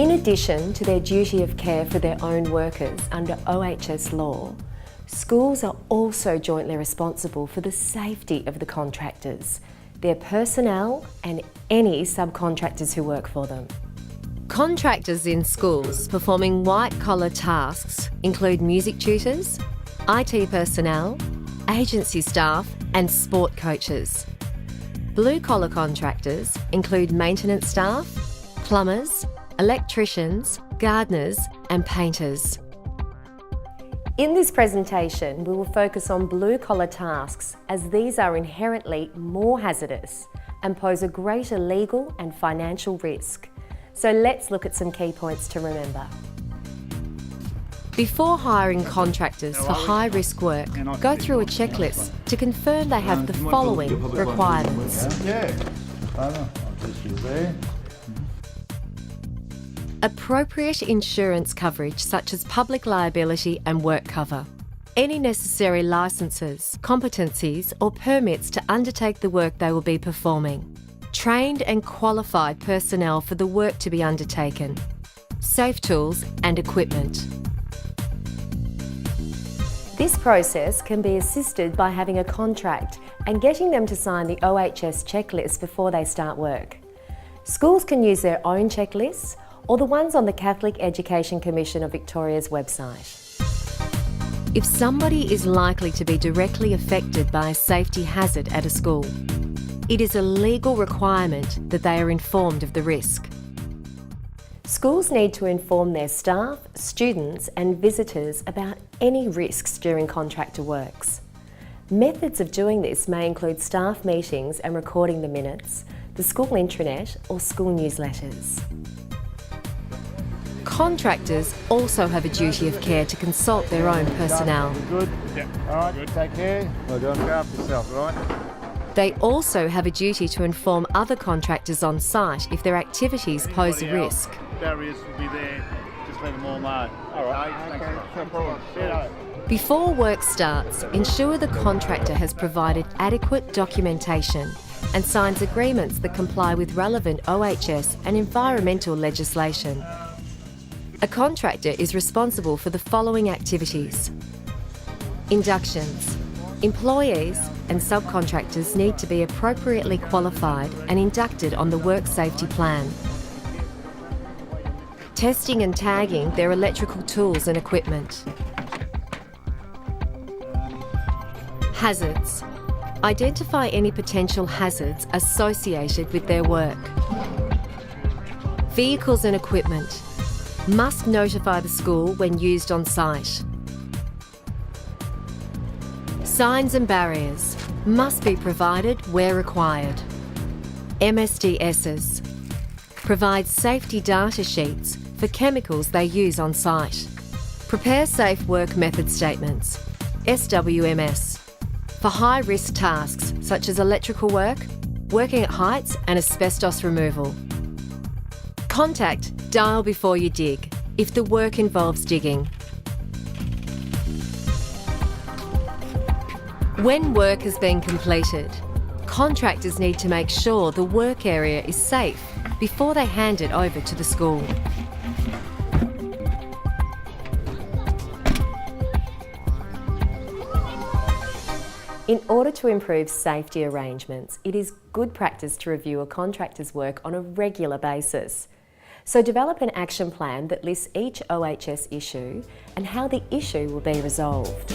In addition to their duty of care for their own workers under OHS law, schools are also jointly responsible for the safety of the contractors, their personnel and any subcontractors who work for them. Contractors in schools performing white-collar tasks include music tutors, IT personnel, agency staff and sport coaches. Blue-collar contractors include maintenance staff, plumbers, electricians, gardeners and painters. In this presentation, we will focus on blue-collar tasks as these are inherently more hazardous and pose a greater legal and financial risk. So let's look at some key points to remember. Before hiring contractors for high-risk work, go through a checklist to confirm they have the following requirements. Appropriate insurance coverage such as public liability and work cover. Any necessary licences, competencies or permits to undertake the work they will be performing. Trained and qualified personnel for the work to be undertaken. Safe tools and equipment. This process can be assisted by having a contract and getting them to sign the OHS checklist before they start work. Schools can use their own checklists or the ones on the Catholic Education Commission of Victoria's website. If somebody is likely to be directly affected by a safety hazard at a school, it is a legal requirement that they are informed of the risk. Schools need to inform their staff, students and visitors about any risks during contractor works. Methods of doing this may include staff meetings and recording the minutes, the school intranet or school newsletters. Contractors also have a duty of care to consult their own personnel. Good? Yeah. All right, good. Take care. Well done. Look after yourself, all right? They also have a duty to inform other contractors on site if their activities pose a risk. Barriers will be there, just let them all know. All right. Okay. Before work starts, ensure the contractor has provided adequate documentation and signs agreements that comply with relevant OHS and environmental legislation. A contractor is responsible for the following activities. Inductions. Employees and subcontractors need to be appropriately qualified and inducted on the work safety plan. Testing and tagging their electrical tools and equipment. Hazards. Identify any potential hazards associated with their work. Vehicles and equipment. Must notify the school when used on site. Signs and barriers must be provided where required. MSDSs provide safety data sheets for chemicals they use on site. Prepare safe work method statements, SWMS, for high-risk tasks such as electrical work, working at heights and asbestos removal. Contact Dial Before You Dig if the work involves digging. When work has been completed, contractors need to make sure the work area is safe before they hand it over to the school. In order to improve safety arrangements, it is good practice to review a contractor's work on a regular basis. So develop an action plan that lists each OHS issue and how the issue will be resolved.